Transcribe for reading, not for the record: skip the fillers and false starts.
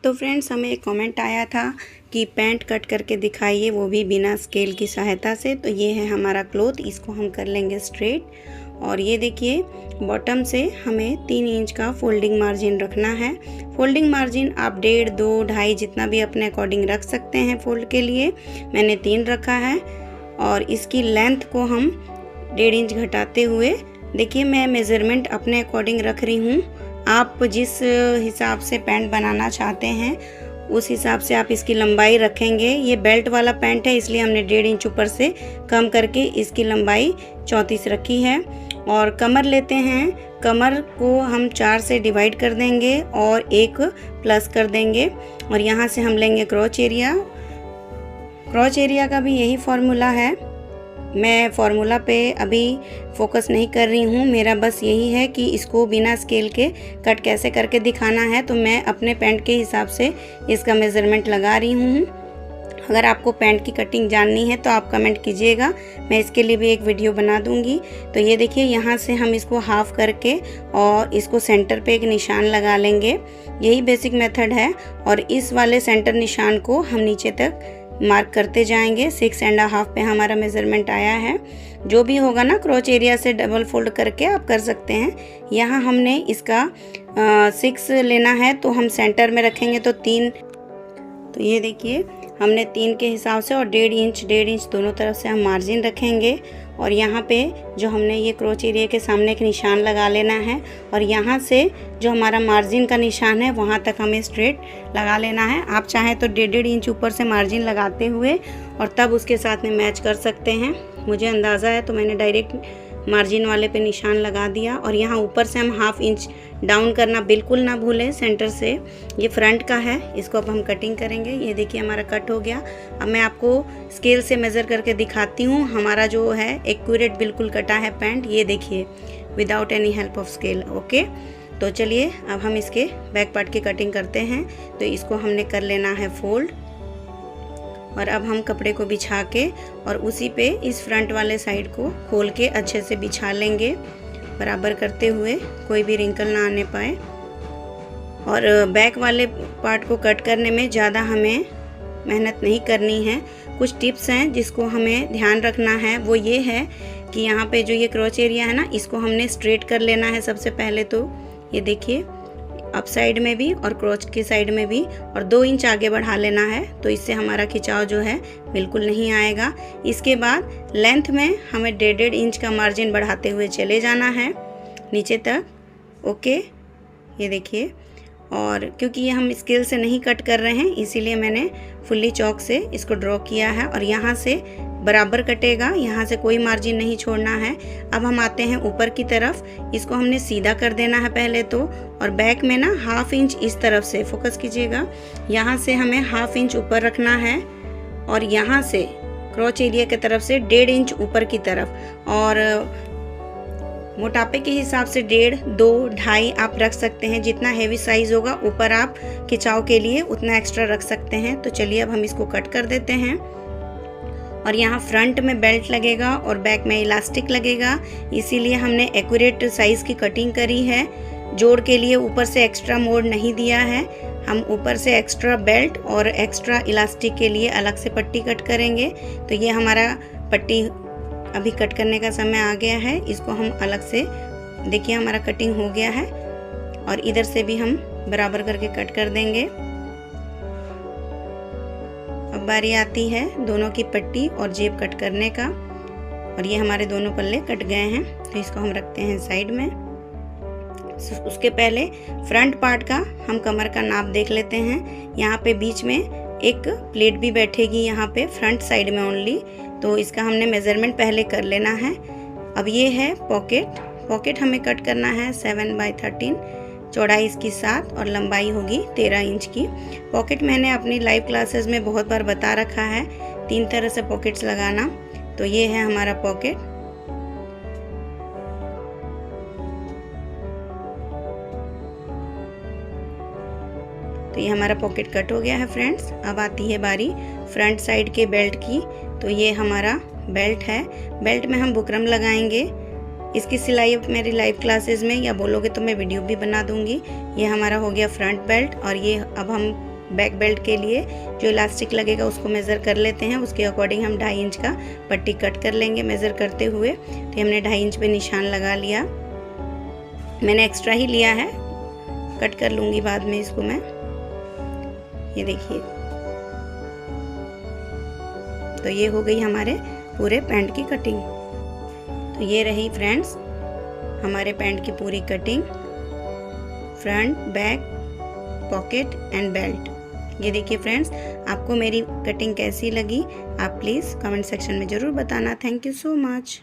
तो फ्रेंड्स, हमें एक कमेंट आया था कि पैंट कट करके दिखाइए, वो भी बिना स्केल की सहायता से। तो ये है हमारा क्लॉथ, इसको हम कर लेंगे स्ट्रेट। और ये देखिए, बॉटम से हमें 3 इंच का फोल्डिंग मार्जिन रखना है। फोल्डिंग मार्जिन आप 1.5, 2, 2.5 जितना भी अपने अकॉर्डिंग रख सकते हैं फोल्ड के लिए। मैंने 3 रखा है। और इसकी लेंथ को हम 1.5 इंच घटाते हुए, देखिए मैं मेज़रमेंट अपने अकॉर्डिंग रख रही हूँ। आप जिस हिसाब से पैंट बनाना चाहते हैं उस हिसाब से आप इसकी लंबाई रखेंगे। ये बेल्ट वाला पैंट है, इसलिए हमने 1.5 इंच ऊपर से कम करके इसकी लंबाई 34 रखी है। और कमर लेते हैं, कमर को हम 4 से डिवाइड कर देंगे और 1 प्लस कर देंगे। और यहाँ से हम लेंगे क्रॉच एरिया। क्रॉच एरिया का भी यही फॉर्मूला है। मैं फार्मूला पे अभी फोकस नहीं कर रही हूँ, मेरा बस यही है कि इसको बिना स्केल के कट कैसे करके दिखाना है। तो मैं अपने पैंट के हिसाब से इसका मेज़रमेंट लगा रही हूँ। अगर आपको पैंट की कटिंग जाननी है तो आप कमेंट कीजिएगा, मैं इसके लिए भी एक वीडियो बना दूँगी। तो ये देखिए, यहाँ से हम इसको हाफ़ करके और इसको सेंटर पे एक निशान लगा लेंगे। यही बेसिक मेथड है। और इस वाले सेंटर निशान को हम नीचे तक मार्क करते जाएंगे। 6.5 पे हमारा मेज़रमेंट आया है। जो भी होगा ना, क्रॉच एरिया से डबल फोल्ड करके आप कर सकते हैं। यहाँ हमने इसका 6 लेना है, तो हम सेंटर में रखेंगे तो 3। तो ये देखिए, हमने 3 के हिसाब से और 1.5 इंच दोनों तरफ से हम मार्जिन रखेंगे। और यहाँ पे जो हमने ये क्रॉच एरिया के सामने एक निशान लगा लेना है। और यहाँ से जो हमारा मार्जिन का निशान है वहाँ तक हमें स्ट्रेट लगा लेना है। आप चाहें तो 1.5 इंच ऊपर से मार्जिन लगाते हुए और तब उसके साथ में मैच कर सकते हैं। मुझे अंदाज़ा है तो मैंने डायरेक्ट मार्जिन वाले पे निशान लगा दिया। और यहाँ ऊपर से हम 1/2 इंच डाउन करना बिल्कुल ना भूलें सेंटर से। ये फ्रंट का है, इसको अब हम कटिंग करेंगे। ये देखिए, हमारा कट हो गया। अब मैं आपको स्केल से मेज़र करके दिखाती हूँ। हमारा जो है एक्यूरेट बिल्कुल कटा है पैंट, ये देखिए, without any help of scale. Okay, तो चलिए अब हम इसके बैक पार्ट की कटिंग करते हैं। तो इसको हमने कर लेना है फोल्ड। और अब हम कपड़े को बिछा के और उसी पे इस फ्रंट वाले साइड को खोल के अच्छे से बिछा लेंगे, बराबर करते हुए, कोई भी रिंकल ना आने पाए। और बैक वाले पार्ट को कट करने में ज़्यादा हमें मेहनत नहीं करनी है। कुछ टिप्स हैं जिसको हमें ध्यान रखना है। वो ये है कि यहाँ पे जो ये क्रॉच एरिया है ना, इसको हमने स्ट्रेट कर लेना है सबसे पहले। तो ये देखिए, अप साइड में भी और क्रॉच की साइड में भी, और 2 इंच आगे बढ़ा लेना है। तो इससे हमारा खिंचाव जो है बिल्कुल नहीं आएगा। इसके बाद लेंथ में हमें 1.5 इंच का मार्जिन बढ़ाते हुए चले जाना है नीचे तक। ओके, ये देखिए। और क्योंकि ये हम स्केल से नहीं कट कर रहे हैं, इसीलिए मैंने फुल्ली चॉक से इसको ड्रॉ किया है। और यहाँ से बराबर कटेगा, यहाँ से कोई मार्जिन नहीं छोड़ना है। अब हम आते हैं ऊपर की तरफ। इसको हमने सीधा कर देना है पहले तो। और बैक में ना 1/2 इंच इस तरफ से, फोकस कीजिएगा, यहाँ से हमें 1/2 इंच ऊपर रखना है। और यहाँ से क्रॉच एरिया की तरफ से 1.5 इंच ऊपर की तरफ। और मोटापे के हिसाब से 1.5, 2, 2.5 आप रख सकते हैं। जितना हेवी साइज़ होगा ऊपर आप खिंचाव के लिए उतना एक्स्ट्रा रख सकते हैं। तो चलिए अब हम इसको कट कर देते हैं। और यहाँ फ्रंट में बेल्ट लगेगा और बैक में इलास्टिक लगेगा, इसीलिए हमने एक्यूरेट साइज़ की कटिंग करी है। जोड़ के लिए ऊपर से एक्स्ट्रा मोड़ नहीं दिया है। हम ऊपर से एक्स्ट्रा बेल्ट और एक्स्ट्रा इलास्टिक के लिए अलग से पट्टी कट करेंगे। तो ये हमारा पट्टी अभी कट करने का समय आ गया है। इसको हम अलग से, देखिए हमारा कटिंग हो गया है। और इधर से भी हम बराबर करके कट कर देंगे। अब बारी आती है दोनों की पट्टी और जेब कट करने का। और ये हमारे दोनों पल्ले कट गए हैं, तो इसको हम रखते हैं साइड में। उसके पहले फ्रंट पार्ट का हम कमर का नाप देख लेते हैं। यहाँ पे बीच में एक प्लेट भी बैठेगी, यहाँ पे फ्रंट साइड में ओनली। तो इसका हमने मेज़रमेंट पहले कर लेना है। अब ये है पॉकेट। पॉकेट हमें कट करना है 7/13, चौड़ाई इसकी 7 और लंबाई होगी 13 इंच की। पॉकेट मैंने अपनी लाइव क्लासेस में बहुत बार बता रखा है, 3 तरह से पॉकेट्स लगाना। तो ये है हमारा पॉकेट। तो ये हमारा पॉकेट कट हो गया है फ्रेंड्स। अब आती है बारी फ्रंट साइड के बेल्ट की। तो ये हमारा बेल्ट है। बेल्ट में हम बुकरम लगाएंगे। इसकी सिलाई मेरी लाइव क्लासेस में, या बोलोगे तो मैं वीडियो भी बना दूंगी। ये हमारा हो गया फ्रंट बेल्ट। और ये अब हम बैक बेल्ट के लिए जो इलास्टिक लगेगा उसको मेज़र कर लेते हैं। उसके अकॉर्डिंग हम 2.5 इंच का पट्टी कट कर लेंगे मेज़र करते हुए। तो हमने 2.5 इंच पे निशान लगा लिया। मैंने एक्स्ट्रा ही लिया है, कट कर लूँगी बाद में इसको मैं। ये देखिए, तो ये हो गई हमारे पूरे पैंट की कटिंग। तो ये रही फ्रेंड्स हमारे पैंट की पूरी cutting, front, back, pocket and belt. ये देखिए फ्रेंड्स, आपको मेरी कटिंग कैसी लगी आप प्लीज़ कमेंट सेक्शन में ज़रूर बताना। Thank you so much.